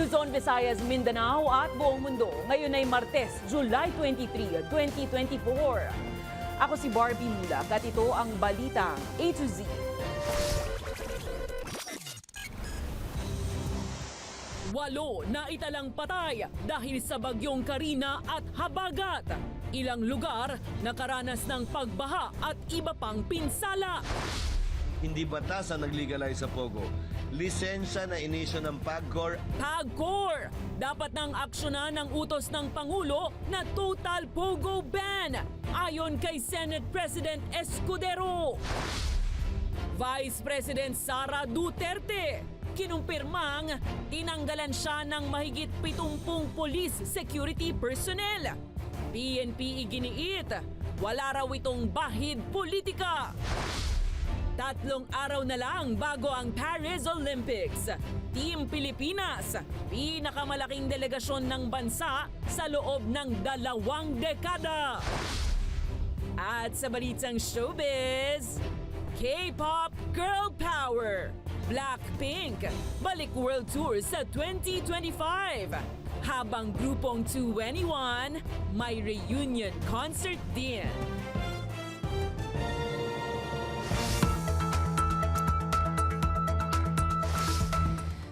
Luzon, Visayas, Mindanao at buong mundo. Ngayon ay Martes, July 23, 2024. Ako si Barbie Mulak at ito ang Balitang A to Z. Walo na italang patay dahil sa bagyong Karina at Habagat. Ilang lugar nakaranas ng pagbaha at iba pang pinsala. Hindi batas ang nag-legalize sa Pogo. Lisensya na inisyo ng PAGCOR. PAGCOR! Dapat nang aksyonan ng utos ng Pangulo na total Pogo ban, ayon kay Senate President Escudero. Vice President Sara Duterte, kinumpirmang tinanggalan siya ng mahigit 70 police security personnel. PNP iginiit, wala raw itong bahid politika. 3 araw na lang bago ang Paris Olympics. Team Pilipinas, pinakamalaking delegasyon ng bansa sa loob ng 2 dekada. At sa balitang showbiz, K-pop Girl Power, Blackpink, balik world tour sa 2025. Habang grupong 2NE1, may reunion concert din.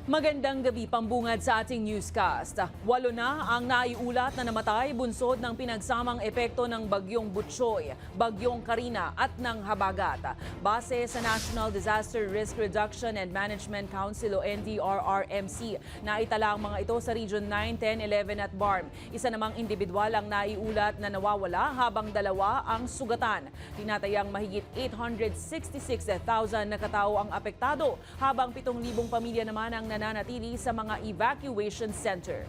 Magandang gabi, pambungad sa ating newscast. 8 na ang naiulat na namatay bunsod ng pinagsamang epekto ng bagyong Butchoy, bagyong Karina at ng Habagat. Base sa National Disaster Risk Reduction and Management Council o NDRRMC, naitala ang mga ito sa Region 9, 10, 11 at BARM. Isa namang individual ang naiulat na nawawala habang 2 ang sugatan. Tinatayang mahigit 866,000 na katao ang apektado habang 7,000 pamilya naman ang nananatili sa mga evacuation center.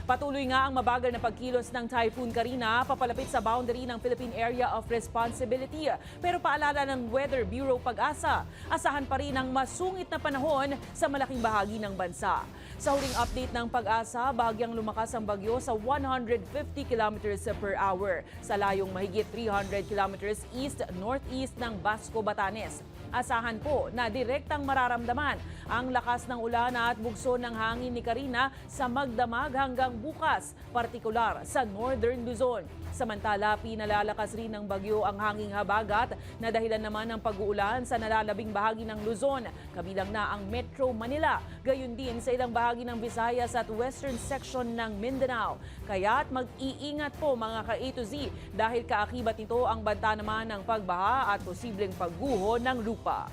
Patuloy nga ang mabagal na pagkilos ng Typhoon Karina papalapit sa boundary ng Philippine Area of Responsibility. Pero paalala ng Weather Bureau Pag-asa, asahan pa rin ang masungit na panahon sa malaking bahagi ng bansa. Sa huling update ng Pag-asa, bahagyang lumakas ang bagyo sa 150 kilometers per hour sa layong mahigit 300 kilometers east-northeast ng Basco, Batanes. Asahan po na direktang mararamdaman ang lakas ng ulan at bugso ng hangin ni Karina sa magdamag hanggang bukas, partikular sa Northern Luzon. Samantala, pinalalakas rin ng bagyo ang hanging Habagat na dahilan naman ng pag-uulan sa nalalabing bahagi ng Luzon, kabilang na ang Metro Manila, gayon din sa ilang bahagi ng Visayas at western section ng Mindanao. Kaya't mag-iingat po mga ka-A to Z dahil kaakibat nito ang banta naman ng pagbaha at posibleng pagguho ng lupa.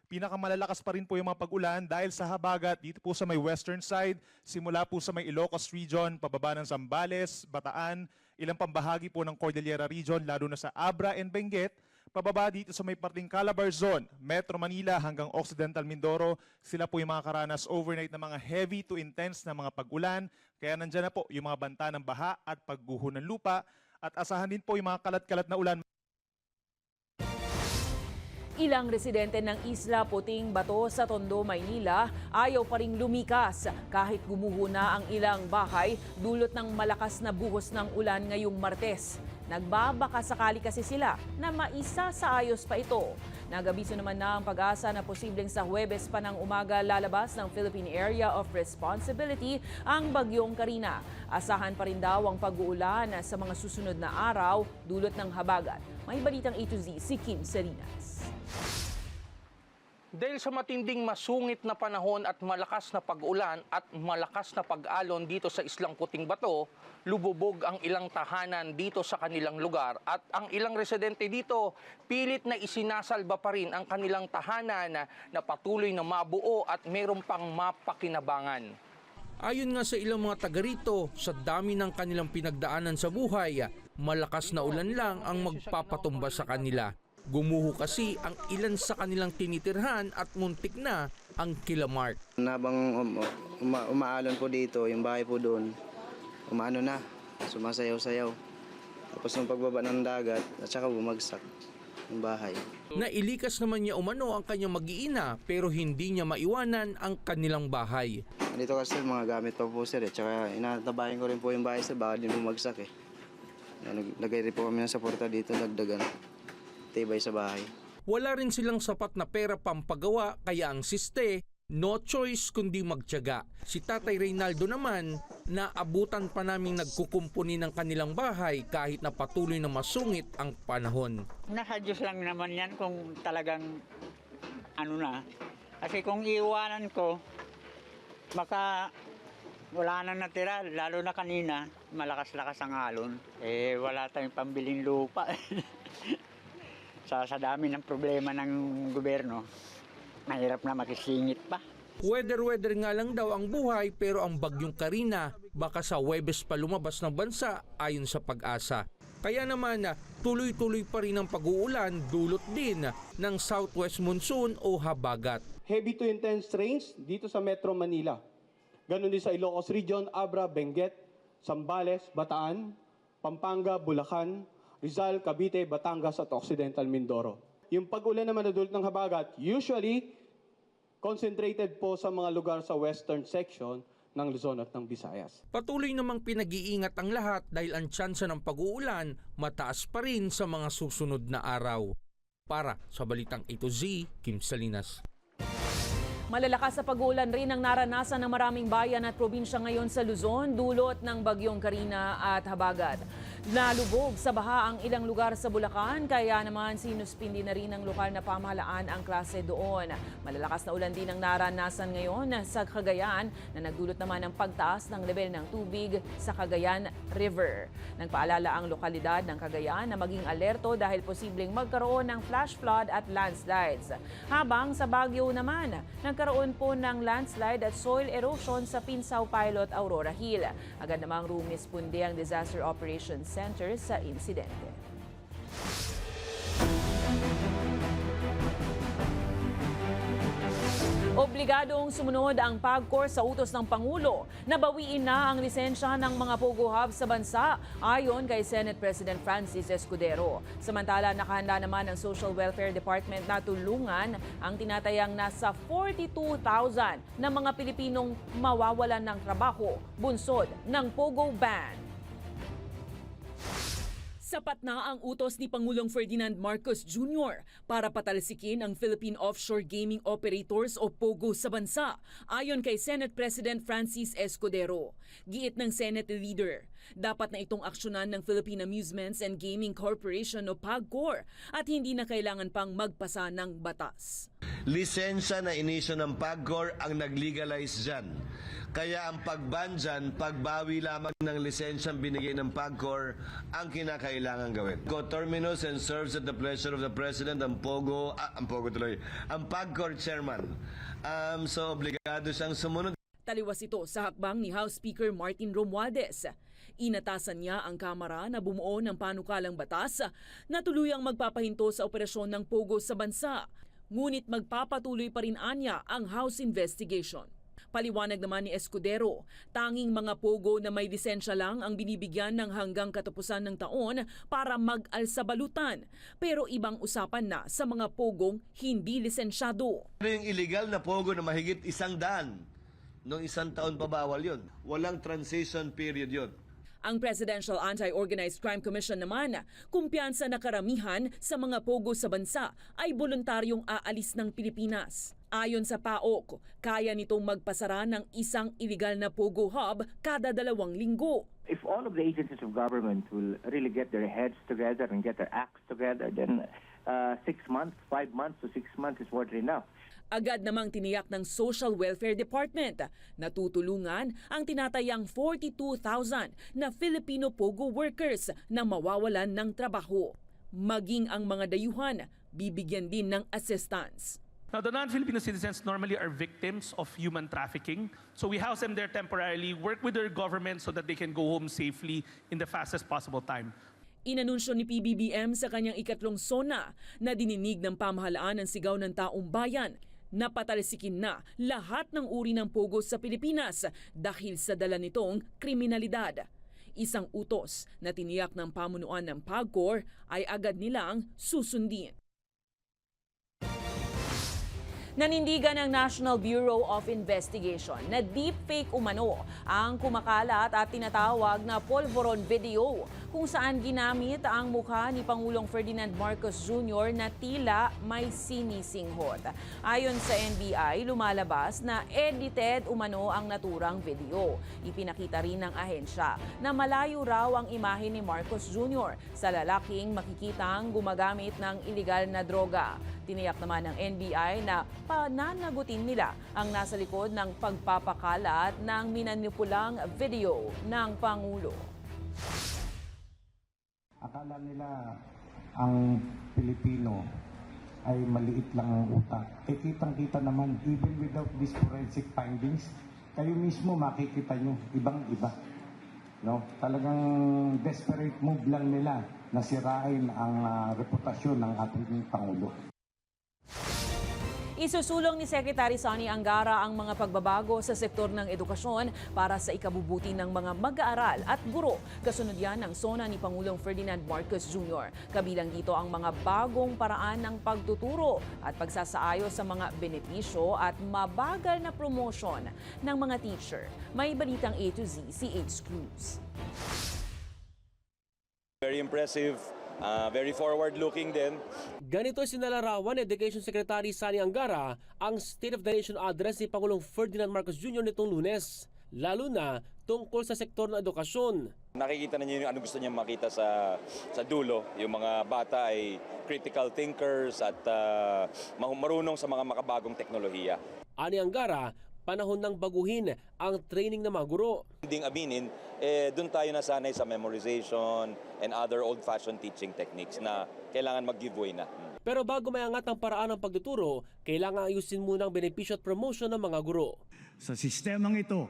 Pinakamalalakas pa rin po yung mga pag-ulan dahil sa Habagat dito po sa may western side, simula po sa may Ilocos region, pababa ng Zambales, Bataan, ilang pambahagi po ng Cordillera region, lalo na sa Abra and Benguet, pababa dito sa may parting Calabar zone, Metro Manila hanggang Occidental Mindoro, sila po yung mga karanas overnight na mga heavy to intense na mga pag-ulan, kaya nandyan na po yung mga banta ng baha at pagguho ng lupa, at asahan din po yung mga kalat-kalat na ulan. Ilang residente ng Isla Puting Bato sa Tondo, Maynila ayaw pa ring lumikas kahit gumuho na ang ilang bahay dulot ng malakas na buhos ng ulan ngayong Martes. Nagbabaka sakali kasi sila na maisa sa ayos pa ito. Nagabiso naman na ang Pag-asa na posibleng sa Huwebes pa ng umaga lalabas ng Philippine Area of Responsibility ang bagyong Karina. Asahan pa rin daw ang pag-uulan sa mga susunod na araw dulot ng Habagat. May balitang A to Z si Kim Salinas. Dahil sa matinding masungit na panahon at malakas na pag-ulan at malakas na pag-alon dito sa Islang Puting Bato, lububog ang ilang tahanan dito sa kanilang lugar at ang ilang residente dito pilit na isinasalba pa rin ang kanilang tahanan na patuloy na mabuo at meron pang mapakinabangan. Ayon nga sa ilang mga taga rito, sa dami ng kanilang pinagdaanan sa buhay, malakas na ulan lang ang magpapatumba sa kanila. Gumuho kasi ang ilan sa kanilang tinitirhan at muntik na ang kilamark. Habang umaalon po dito, yung bahay po doon, umaano na, sumasayaw-sayaw. Tapos nung pagbaba ng dagat, at saka bumagsak yung bahay. Nailikas naman niya umano ang kanyang mag-iina pero hindi niya maiwanan ang kanilang bahay. Dito kasi mga gamit pa po sir, at saka inatabayan ko rin po yung bahay sir, baka din bumagsak eh. Naglagay rin po kami ng suporta dito, dagdagan. Tibay sa bahay. Wala rin silang sapat na pera pampagawa kaya ang siste No choice kundi magtiyaga. Si Tatay Reynaldo naman, naabutan pa naming nagkukumpuni ng kanilang bahay kahit na patuloy na masungit ang panahon. Nasa Diyos lang naman yan kung talagang ano na. Kasi kung iiwanan ko, baka wala nang natira. Lalo na kanina, malakas-lakas ang alon. Wala tayong pambiling lupa. sa dami ng problema ng gobyerno, mahirap na makisingit pa. Weather nga lang daw ang buhay pero ang bagyong Karina baka sa Huwebes pa lumabas ng bansa ayon sa Pag-asa. Kaya naman tuloy-tuloy pa rin ang pag-uulan dulot din ng southwest monsoon o habagat. Heavy to intense rains dito sa Metro Manila. Ganon din sa Ilocos Region, Abra, Benguet, Zambales, Bataan, Pampanga, Bulacan, Rizal, Cavite, Batangas at Occidental Mindoro. Yung pag-ulan naman na dulot ng habagat, usually concentrated po sa mga lugar sa western section ng Luzon at ng Visayas. Patuloy namang pinag-iingat ang lahat dahil ang tsansa ng pag-uulan mataas pa rin sa mga susunod na araw. Para sa Balitang A to Z, Kim Salinas. Malalakas sa pag-uulan rin ang naranasan ng maraming bayan at probinsya ngayon sa Luzon dulot ng bagyong Karina at habagat. Nalubog sa baha ang ilang lugar sa Bulacan, kaya naman sinuspindi na rin ng lokal na pamahalaan ang klase doon. Malalakas na ulan din ang naranasan ngayon sa Cagayan na nagdulot naman ng pagtaas ng level ng tubig sa Cagayan River. Nagpaalala ang lokalidad ng Cagayan na maging alerto dahil posibleng magkaroon ng flash flood at landslides. Habang sa Baguio naman, nagkaroon po ng landslide at soil erosion sa Pinsaw Pilot, Aurora Hill. Agad namang rumisponde ang Disaster Operations Center sa insidente. Obligadong sumunod ang PAGCOR sa utos ng Pangulo na bawiin na ang lisensya ng mga Pogo Hub sa bansa ayon kay Senate President Francis Escudero. Samantala, nakahanda naman ang Social Welfare Department na tulungan ang tinatayang nasa 42,000 na mga Pilipinong mawawalan ng trabaho bunsod ng Pogo ban. Sapat na ang utos ni Pangulong Ferdinand Marcos Jr. para patalsikin ang Philippine Offshore Gaming Operators o POGO sa bansa, ayon kay Senate President Francis Escudero. Giit ng Senate leader, dapat na itong aksyonan ng Philippine Amusements and Gaming Corporation o PAGCOR at hindi na kailangan pang magpasa ng batas. Lisensya na inisyo ng PAGCOR ang nag-legalize dyan. Kaya ang pagban dyan, pagbawi lamang ng lisensyang binigay ng PAGCOR ang kinakailangan gawin. Co-terminus and serves at the pleasure of the President ang PAGCOR chairman. So obligado siyang sumunod. Taliwas ito sa hakbang ni House Speaker Martin Romualdez. Inatasan niya ang Kamara na bumuo ng panukalang batas na tuluyang magpapahinto sa operasyon ng POGO sa bansa. Ngunit magpapatuloy pa rin anya ang House investigation. Paliwanag naman ni Escudero, tanging mga POGO na may lisensya lang ang binibigyan ng hanggang katapusan ng taon para mag-alsabalutan. Pero ibang usapan na sa mga POGOng hindi lisensyado. Yung illegal na POGO na mahigit 100, noong 1 taon pa bawal yun. Walang transition period yun. Ang Presidential Anti-Organized Crime Commission naman, kumpiyansa na karamihan sa mga POGO sa bansa ay voluntaryong aalis ng Pilipinas. Ayon sa PAOK, kaya nitong magpasara ng isang iligal na POGO hub kada 2 linggo. If all of the agencies of government will really get their heads together and get their acts together, then 6 months, 5 months to 6 months is more than enough. Agad namang tiniyak ng Social Welfare Department na tutulungan ang tinatayang 42,000 na Filipino POGO workers na mawawalan ng trabaho. Maging ang mga dayuhan, bibigyan din ng assistance. Now, the non-Filipino citizens normally are victims of human trafficking. So we house them there temporarily, work with their government so that they can go home safely in the fastest possible time. Inanunsyo ni PBBM sa kanyang ikatlong SONA na dininig ng pamahalaan ang sigaw ng taong bayan na patalsikin na lahat ng uri ng POGO sa Pilipinas dahil sa dala nitong kriminalidad. Isang utos na tiniyak ng pamunuan ng PAGCOR ay agad nilang susundin. Nanindigan ng National Bureau of Investigation na deepfake umano ang kumakalat at tinatawag na polvoron video kung saan ginamit ang mukha ni Pangulong Ferdinand Marcos Jr. na tila may sinisinghot. Ayon sa NBI, lumalabas na edited umano ang naturang video. Ipinakita rin ng ahensya na malayo raw ang imahe ni Marcos Jr. sa lalaking makikitang gumagamit ng iligal na droga. Tiniyak naman ng NBI na pananagutin nila ang nasa likod ng pagpapakalat ng minanipulang video ng Pangulo. Akala nila ang Pilipino ay maliit lang ang utak. Kitang-kita naman, even without these forensic findings, kayo mismo makikita nyo, ibang-iba. No? Talagang desperate move lang nila na sirain ang reputasyon ng ating Pangulo. Isusulong ni Secretary Sonny Angara ang mga pagbabago sa sektor ng edukasyon para sa ikabubuti ng mga mag-aaral at guro. Kasunod yan ng SONA ni Pangulong Ferdinand Marcos Jr. Kabilang dito ang mga bagong paraan ng pagtuturo at pagsasaayos sa mga benepisyo at mabagal na promotion ng mga teacher. May balitang A to Z si H. Cruz. Very impressive. Very forward-looking din. Ganito sinalarawan ni Education Secretary Sonny Angara ang State of the Nation address ni Pangulong Ferdinand Marcos Jr. nitong Lunes, lalo na tungkol sa sektor ng edukasyon. Nakikita na niyo yung ano gusto niya makita sa dulo. Yung mga bata ay critical thinkers at marunong sa mga makabagong teknolohiya. Ani Angara, panahon ng baguhin ang training ng mga guro. Hindi aminin, doon tayo nasanay sa memorization and other old-fashioned teaching techniques na kailangan mag-give way na. Pero bago mayangat ang paraan ng pagtuturo, kailangan ayusin muna ang benepisyo at promotion ng mga guro. Sa sistemang ito,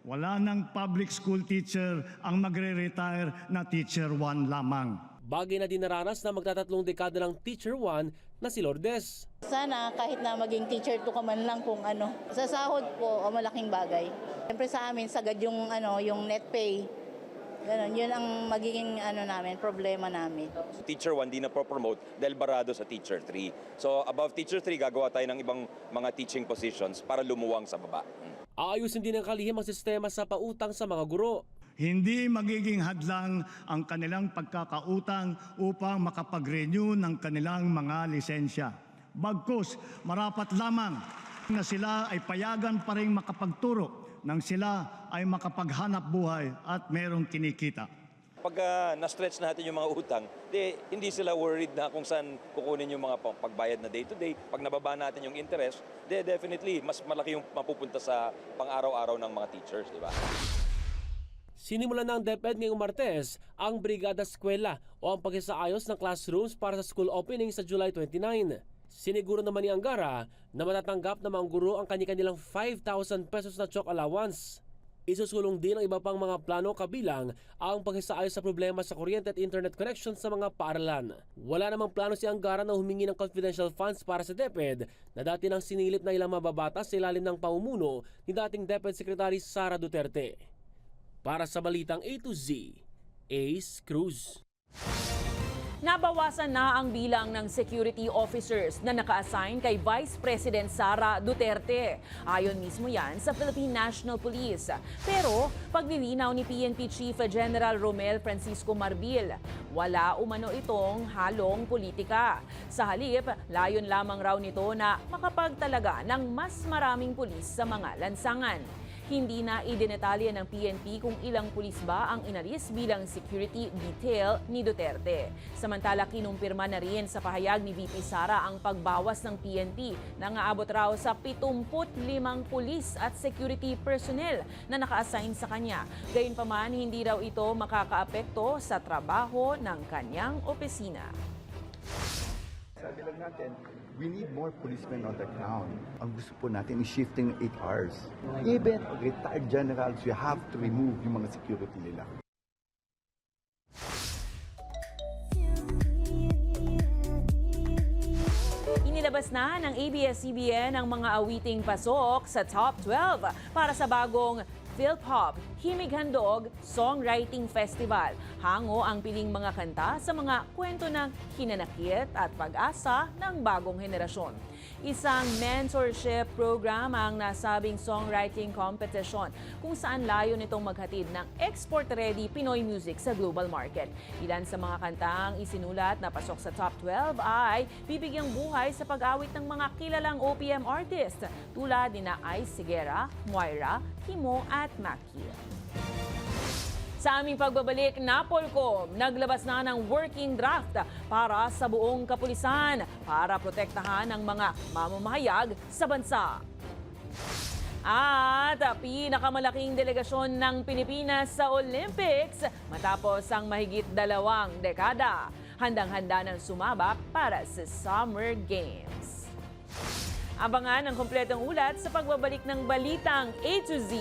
wala ng public school teacher ang magre-retire na teacher 1 lamang. Bagay na dinaranas na magtatatlong dekada ng Teacher 1 na si Lourdes. Sana kahit na maging teacher 2 ka man lang kung ano. Sa sahod po, malaking bagay. Siyempre sa amin, sagad yung, yung net pay. Ganun, yun ang magiging problema namin. Teacher 1 di na pro-promote dahil barado sa Teacher 3. So above Teacher 3, gagawa tayo ng ibang mga teaching positions para lumuwang sa baba. Aayusin din ang kalihim ang sistema sa pautang sa mga guro. Hindi magiging hadlang ang kanilang pagkakautang upang makapag-renew ng kanilang mga lisensya. Bagkus, marapat lamang na sila ay payagan pa rin makapagturo nang sila ay makapaghanap buhay at merong kinikita. Pag na-stretch natin yung mga utang, hindi sila worried na kung saan kukunin yung mga pagbayad na day-to-day. Pag nababa natin yung interest, definitely mas malaki yung mapupunta sa pang-araw-araw ng mga teachers, di ba? Sinimulan ng DepEd ngayong Martes ang Brigada Eskwela o ang pagsasaayos ng classrooms para sa school opening sa July 29. Siniguro naman ni Angara na matatanggap ng mga guro ang kanilang 5,000 pesos na chalk allowance. Isusulong din ang iba pang mga plano kabilang ang pagsasaayos sa problema sa kuryente at internet connection sa mga paaralan. Wala namang plano si Angara na humingi ng confidential funds para sa DepEd na dati nang sinilip na ilang mababatas sa ilalim ng pamumuno ni dating DepEd Secretary Sara Duterte. Para sa Balitang A to Z, Ace Cruz. Nabawasan na ang bilang ng security officers na naka-assign kay Vice President Sara Duterte. Ayon mismo yan sa Philippine National Police. Pero paglilinaw ni PNP Chief General Romel Francisco Marbil, wala umano itong halong politika. Sa halip, layon lamang raw nito na makapagtalaga ng mas maraming pulis sa mga lansangan. Hindi na idinetalye ng PNP kung ilang pulis ba ang inalis bilang security detail ni Duterte. Samantala, kinumpirma na rin sa pahayag ni VP Sara ang pagbawas ng PNP na aabot raw sa 75 pulis at security personnel na naka-assign sa kanya. Gayunpaman, hindi raw ito makakaapekto sa trabaho ng kanyang opisina. Sabi lang natin, we need more policemen on the ground. Ang gusto po natin is shifting 8 hours. Even retired generals, you have to remove yung mga security nila. Inilabas na ng ABS-CBN ang mga awiting pasok sa Top 12 para sa bagong PhilPop Himig Handog Songwriting Festival. Hango ang piling mga kanta sa mga kwento ng hinanakit at pag-asa ng bagong henerasyon. Isang mentorship program ang nasabing songwriting competition kung saan layo nitong maghatid ng export-ready Pinoy music sa global market. Ilan sa mga kantang isinulat na pasok sa top 12 ay bibigyang buhay sa pag-awit ng mga kilalang OPM artist tulad ni Ice Sigera, Moira, Kimo at Maki. Sa aming pagbabalik, Napolcom naglabas na ng working draft para sa buong kapulisan para protektahan ang mga mamamahayag sa bansa. At pinakamalaking delegasyon ng Pilipinas sa Olympics matapos ang mahigit 2 dekada. Handang-handa ng sumabak para sa Summer Games. Abangan ang kompletong ulat sa pagbabalik ng Balitang A to Z.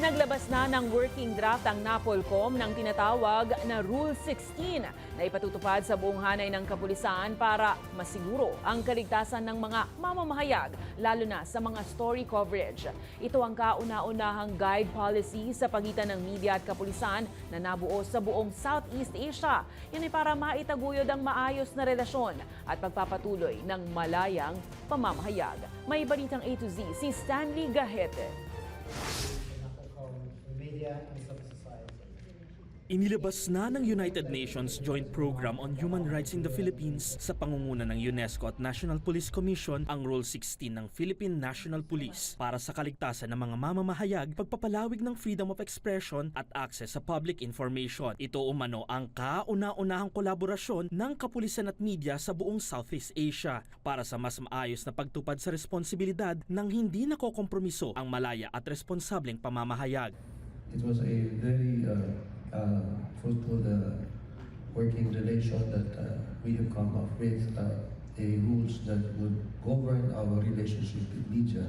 Naglabas na ng working draft ang Napolcom ng tinatawag na Rule 16 na ipatutupad sa buong hanay ng kapulisan para masiguro ang kaligtasan ng mga mamamahayag, lalo na sa mga story coverage. Ito ang kauna-unahang guide policy sa pagitan ng media at kapulisan na nabuo sa buong Southeast Asia. Yan ay para maitaguyod ang maayos na relasyon at pagpapatuloy ng malayang pamamahayag. May Balitang A to Z si Stanley Gahete. Inilabas na ng United Nations Joint Program on Human Rights in the Philippines sa pangunguna ng UNESCO at National Police Commission ang Rule 16 ng Philippine National Police para sa kaligtasan ng mga mamamahayag, pagpapalawig ng freedom of expression at access sa public information. Ito umano ang kauna-unahang kolaborasyon ng kapulisan at media sa buong Southeast Asia para sa mas maayos na pagtupad sa responsibilidad ng hindi nakokompromiso ang malaya at responsableng pamamahayag. It was a very fruitful working relation that we have come up with a rules that would govern our relationship with media.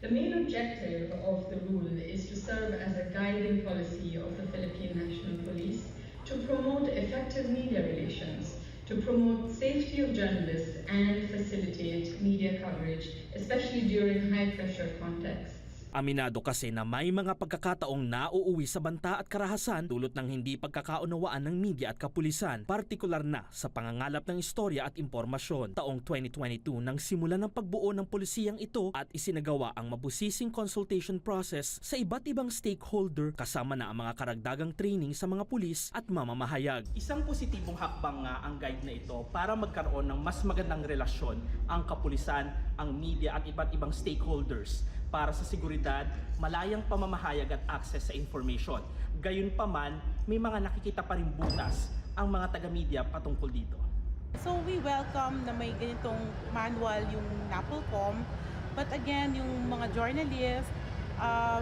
The main objective of the rule is to serve as a guiding policy of the Philippine National Police to promote effective media relations, to promote safety of journalists and facilitate media coverage, especially during high-pressure contexts. Aminado kasi na may mga pagkakataong nauuwi sa banta at karahasan dulot ng hindi pagkakaunawaan ng media at kapulisan, partikular na sa pangangalap ng istorya at impormasyon. Taong 2022 nang simulan ng pagbuo ng pulisiyang ito at isinagawa ang mabusising consultation process sa iba't ibang stakeholder kasama na ang mga karagdagang training sa mga pulis at mamamahayag. Isang positibong hakbang nga ang guide na ito para magkaroon ng mas magandang relasyon ang kapulisan, ang media at iba't ibang stakeholders para sa seguridad, malayang pamamahayag at access sa information. Gayunpaman, may mga nakikita pa rin butas ang mga taga-media patungkol dito. So we welcome na may ganitong manual yung Napolcom, but again, yung mga journalists,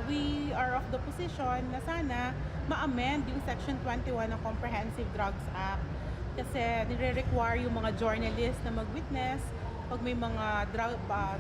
we are of the position na sana ma-amend yung Section 21 ng Comprehensive Drugs Act kasi nire-require yung mga journalists na mag-witness pag may mga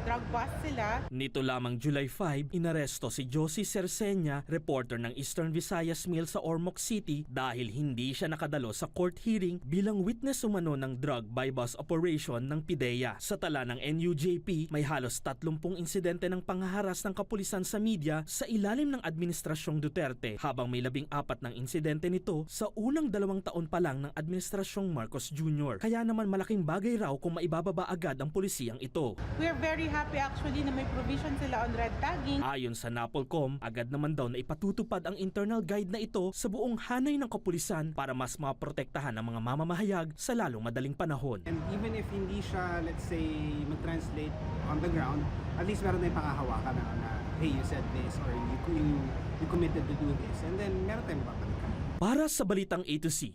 drug bust sila. Nito lamang July 5, inaresto si Josie Cerceña, reporter ng Eastern Visayas Mail sa Ormoc City dahil hindi siya nakadalo sa court hearing bilang witness umano ng drug buy-bust operation ng PIDEA. Sa tala ng NUJP, may halos 30 insidente ng panghaharas ng kapulisan sa media sa ilalim ng Administrasyong Duterte, habang may 14 ng insidente nito sa unang 2 taon pa lang ng Administrasyong Marcos Jr. Kaya naman malaking bagay raw kung maibababa agad ang pulisiyang ito. We're very happy actually na may provision sila on red tagging. Ayon sa Napolcom, agad naman daw na ipatutupad ang internal guide na ito sa buong hanay ng kapulisan para mas maprotektahan ang mga mamamahayag sa lalong madaling panahon. And even if hindi siya, let's say, mag-translate on the ground, at least meron na yung pangahawakan na hey, you said this or you committed to do this. And then meron tayong mapapalitan. Para sa Balitang A to Z,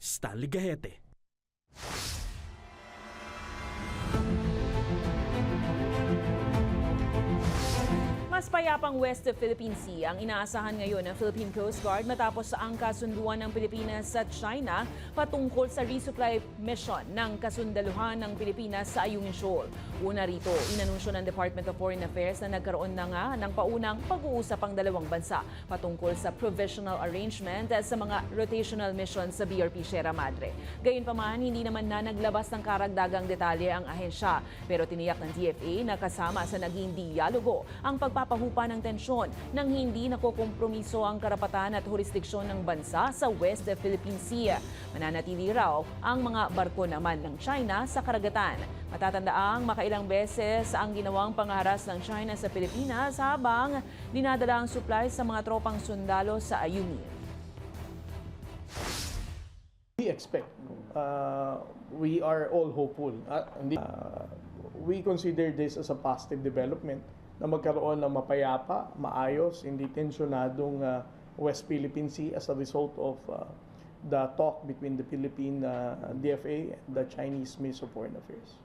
Stanley Gahete. Mas payapang West of Philippine Sea ang inaasahan ngayon ng Philippine Coast Guard matapos ang kasunduan ng Pilipinas sa China patungkol sa resupply mission ng kasundaluhan ng Pilipinas sa Ayungin Shoal. Una rito, inanunsyo ng Department of Foreign Affairs na nagkaroon na nga ng paunang pag-uusap ang dalawang bansa patungkol sa provisional arrangement sa mga rotational missions sa BRP Sierra Madre. Gayunpaman, hindi naman na naglabas ng karagdagang detalye ang ahensya, pero tiniyak ng DFA na kasama sa naging dialogo ang pagpapahupa ng tensyon nang hindi nakokompromiso ang karapatan at jurisdiksyon ng bansa sa West Philippine Sea. Mananatili raw ang mga barko naman ng China sa karagatan. Matatandaang makailang beses ang ginawang pangaharas ng China sa Pilipinas habang dinadala ang supply sa mga tropang sundalo sa Ayungin. We expect, we are all hopeful. We consider this as a positive development na magkaroon ng mapayapa, maayos, hindi tensyonadong West Philippine Sea as a result of the talk between the Philippine DFA and the Chinese Ministry of Foreign Affairs.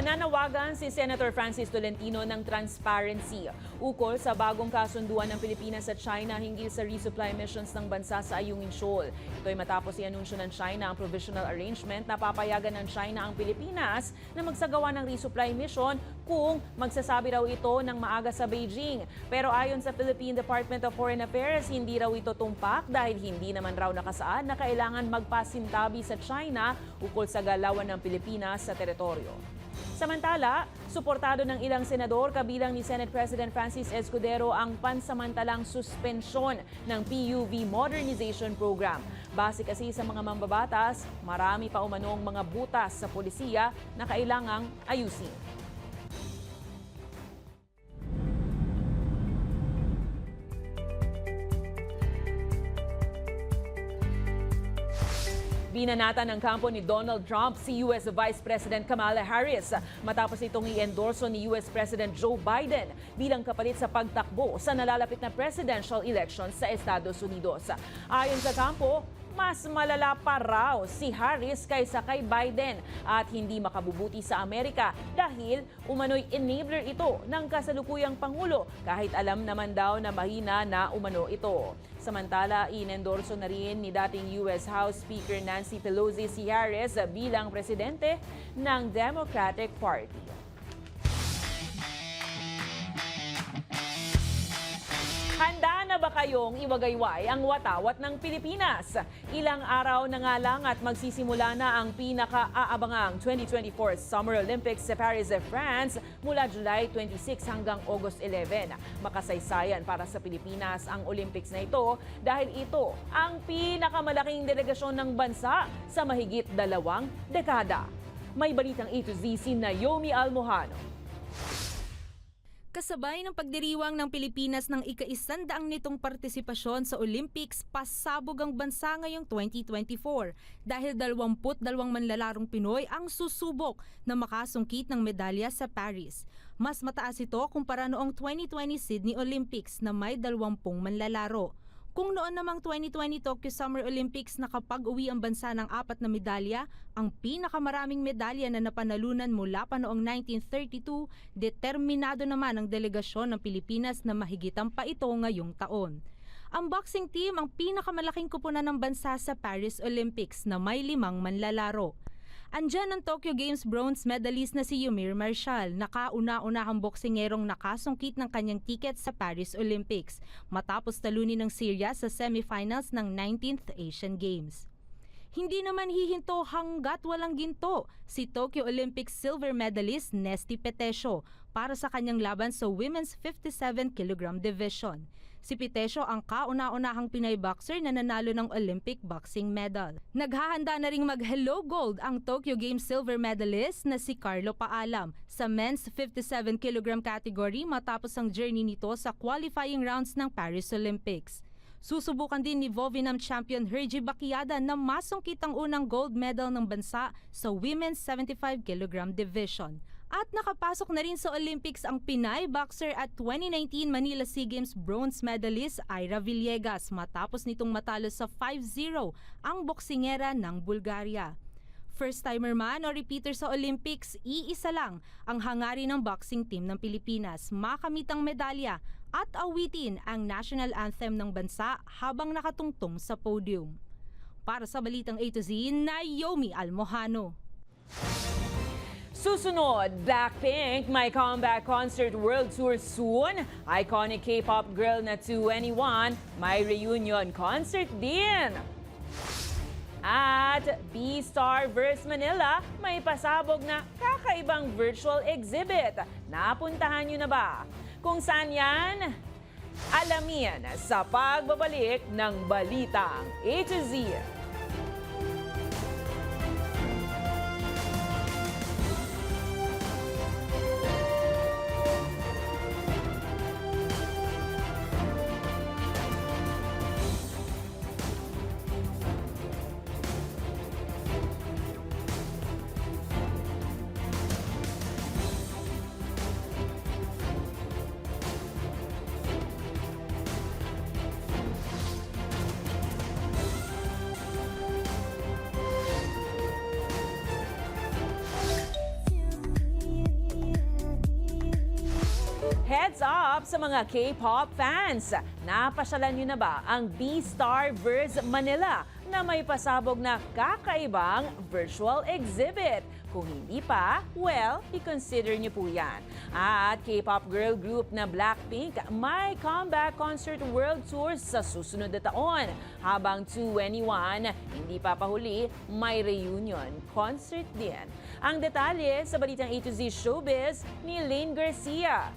Nananawagan si Senator Francis Tolentino ng transparency ukol sa bagong kasunduan ng Pilipinas at China hinggil sa resupply missions ng bansa sa Ayungin Shoal. Ito ay matapos i-anunsyo ng China ang provisional arrangement na papayagan ng China ang Pilipinas na magsagawa ng resupply mission kung magsasabi raw ito ng maaga sa Beijing. Pero ayon sa Philippine Department of Foreign Affairs, hindi raw ito tumpak dahil hindi naman raw nakasaad na kailangan magpasintabi sa China ukol sa galawan ng Pilipinas sa teritoryo. Samantala, suportado ng ilang senador kabilang ni Senate President Francis Escudero ang pansamantalang suspensyon ng PUV Modernization Program. Base kasi sa mga mambabatas, marami pa umanong mga butas sa polisiya na kailangang ayusin. Binanatan ng kampo ni Donald Trump si US Vice President Kamala Harris matapos itong i-endorso ni US President Joe Biden bilang kapalit sa pagtakbo sa nalalapit na presidential elections sa Estados Unidos. Ayon sa kampo, mas malala pa raw si Harris kaysa kay Biden at hindi makabubuti sa Amerika dahil umano'y enabler ito ng kasalukuyang Pangulo kahit alam naman daw na mahina na umano ito. Samantala, inendorso na rin ni dating US House Speaker Nancy Pelosi si Harris bilang presidente ng Democratic Party. Handa na ba kayong iwagayway ang watawat ng Pilipinas? Ilang araw na nga lang at magsisimula na ang pinaka-aabangang 2024 Summer Olympics sa Paris, France mula July 26 hanggang August 11. Makasaysayan para sa Pilipinas ang Olympics na ito dahil ito ang pinakamalaking delegasyon ng bansa sa mahigit 2 dekada. May balitang A to Z si Naomi Almohano. Kasabay ng pagdiriwang ng Pilipinas ng ika-100 nitong partisipasyon sa Olympics, pasabog ang bansa ngayong 2024 dahil 22 manlalarong Pinoy ang susubok na makasungkit ng medalya sa Paris. Mas mataas ito kumpara noong 2020 Sydney Olympics na may 20 manlalaro. Kung noon namang 2020 Tokyo Summer Olympics nakapag-uwi ang bansa ng 4 na medalya, ang pinakamaraming medalya na napanalunan mula pa noong 1932, determinado naman ang delegasyon ng Pilipinas na mahigitan pa ito ngayong taon. Ang boxing team ang pinakamalaking kupunan ng bansa sa Paris Olympics na may 5 manlalaro. Andyan ang Tokyo Games bronze medalist na si Yumir Marshall, nakauna-unahang boksingerong nakasungkit ng kanyang tiket sa Paris Olympics matapos talunin ng Syria sa semifinals ng 19th Asian Games. Hindi naman hihinto hanggat walang ginto si Tokyo Olympics silver medalist Nesty Petesio para sa kanyang laban sa women's 57 kg division. Si Petesio ang kauna-unahang Pinay boxer na nanalo ng Olympic boxing medal. Naghahanda na ring mag-hello gold ang Tokyo Games silver medalist na si Carlo Paalam sa men's 57 kg category matapos ang journey nito sa qualifying rounds ng Paris Olympics. Susubukan din ni Vovinam champion Hergy Baquiada na masungkit ang unang gold medal ng bansa sa women's 75 kg division. At nakapasok na rin sa Olympics ang Pinay boxer at 2019 Manila SEA Games bronze medalist Ira Villegas matapos nitong matalo sa 5-0 ang boksingera ng Bulgaria. First-timer man o repeater sa Olympics, iisa lang ang hangarin ng boxing team ng Pilipinas, makamit ang medalya at awitin ang national anthem ng bansa habang nakatungtong sa podium. Para sa Balitang A to Z, Naomi Almojano. Susunod, Blackpink may comeback concert world tour soon. Iconic K-pop girl na 2NE1 may reunion concert din. At B-Star vs Manila may pasabog na kakaibang virtual exhibit. Napuntahan nyo na ba? Kung saan yan? Alamin sa pagbabalik ng Balitang A to Z. Heads up sa mga K-pop fans! Napasyalan nyo na ba ang B-Star vs Manila na may pasabog na kakaibang virtual exhibit? Kung hindi pa, well, i-consider nyo po yan. At K-pop girl group na Blackpink may comeback concert world tour sa susunod na taon. Habang 2NE1 hindi pa pahuli, may reunion concert din. Ang detalye sa Balitang A to Z Showbiz ni Lane Garcia.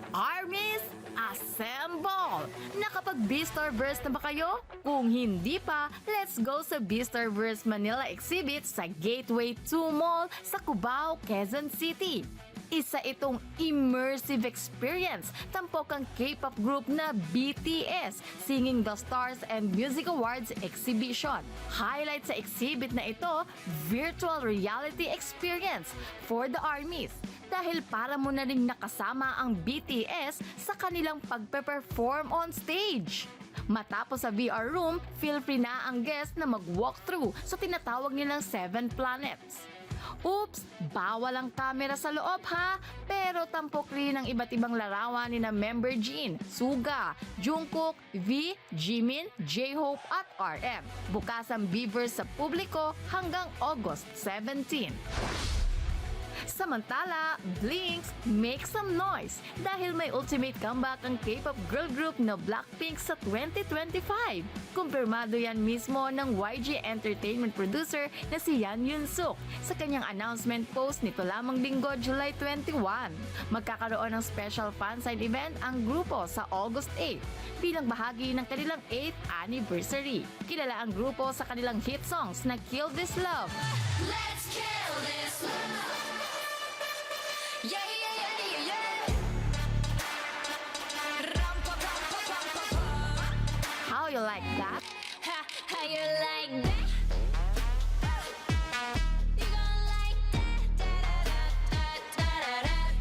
Armies, assemble! Nakapag B-Starverse na ba kayo? Kung hindi pa, let's go sa B-Starverse Manila exhibit sa Gateway 2 Mall sa Cubao, Quezon City. Isa itong immersive experience, tampok ang K-pop group na BTS, Singing the Stars and Music Awards exhibition. Highlight sa exhibit na ito, virtual reality experience for the armies. Dahil para mo na ring nakasama ang BTS sa kanilang pagpe-perform on stage. Matapos sa VR room, feel free na ang guest na mag-walkthrough sa tinatawag nilang 7 planets. Oops! Bawal ang kamera sa loob ha! Pero tampok rin ang iba't ibang larawan ni na member Jin, Suga, Jungkook, V, Jimin, J-Hope at RM. Bukas ang Beavers sa publiko hanggang August 17. Samantala, Blinks, make some noise dahil may ultimate comeback ang K-pop girl group na Blackpink sa 2025. Kumpirmado yan mismo ng YG Entertainment producer na si Yan Yun-suk sa kanyang announcement post nito lamang Linggo, July 21. Magkakaroon ng special fansign event ang grupo sa August 8 bilang bahagi ng kanilang 8th anniversary. Kilala ang grupo sa kanilang hit songs na Kill This Love, Let's kill this love. Yeah, yeah, yeah, yeah. How You Like That? How you like that? You gon' like that?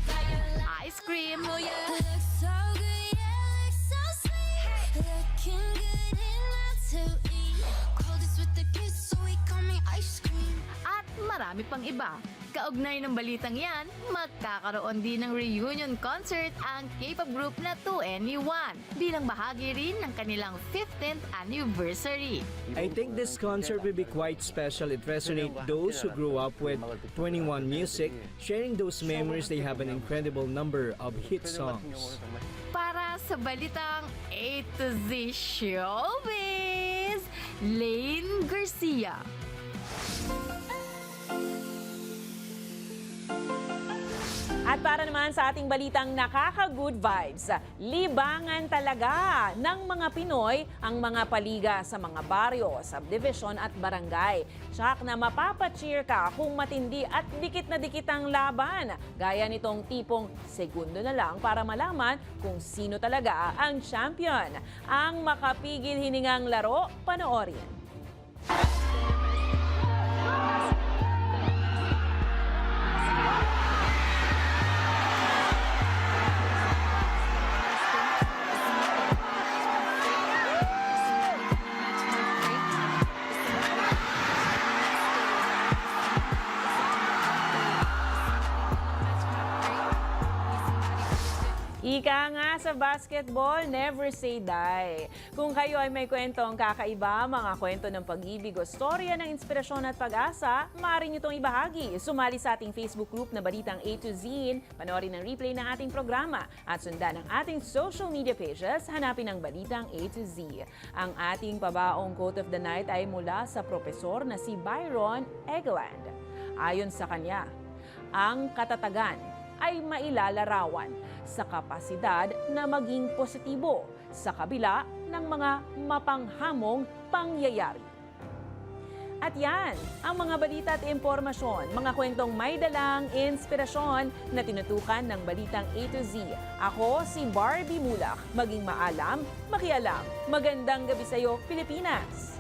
Ice Cream. Oh yeah. Look so good, yeah, look so sweet. Looking good and not to eat. Coldest with the kiss, so he call me ice cream. At marami pang iba. Kaugnay ng balitang yan, magkakaroon din ng reunion concert ang K-pop group na 2NE1 bilang bahagi rin ng kanilang 15th anniversary. I think this concert will be quite special. It resonates those who grew up with 21 music, sharing those memories. They have an incredible number of hit songs. Para sa Balitang A to Z Showbiz, Lane Garcia. At para naman sa ating balitang nakaka-good vibes, libangan talaga ng mga Pinoy ang mga paliga sa mga baryo, subdivision at barangay. Tsak na mapapacheer ka kung matindi at dikit na dikit ang laban. Gaya nitong tipong segundo na lang para malaman kung sino talaga ang champion. Ang makapigil hiningang laro, panoorin. Ika nga sa basketball, never say die. Kung kayo ay may kwentong kakaiba, mga kwento ng pag-ibig o storya ng inspirasyon at pag-asa, maaari nyo itong ibahagi. Sumali sa ating Facebook group na Balitang A to Z, panoorin ang replay ng ating programa at sundan ang ating social media pages, hanapin ang Balitang A to Z. Ang ating pabaong quote of the night ay mula sa propesor na si Byron Egeland. Ayon sa kanya, ang katatagan ay mailalarawan sa kapasidad na maging positibo sa kabila ng mga mapanghamong pangyayari. At yan, ang mga balita at impormasyon, mga kwentong may dalang inspirasyon na tinutukan ng Balitang A to Z. Ako si Barbie Mulak, maging maalam, makialam. Magandang gabi sa iyo, Pilipinas!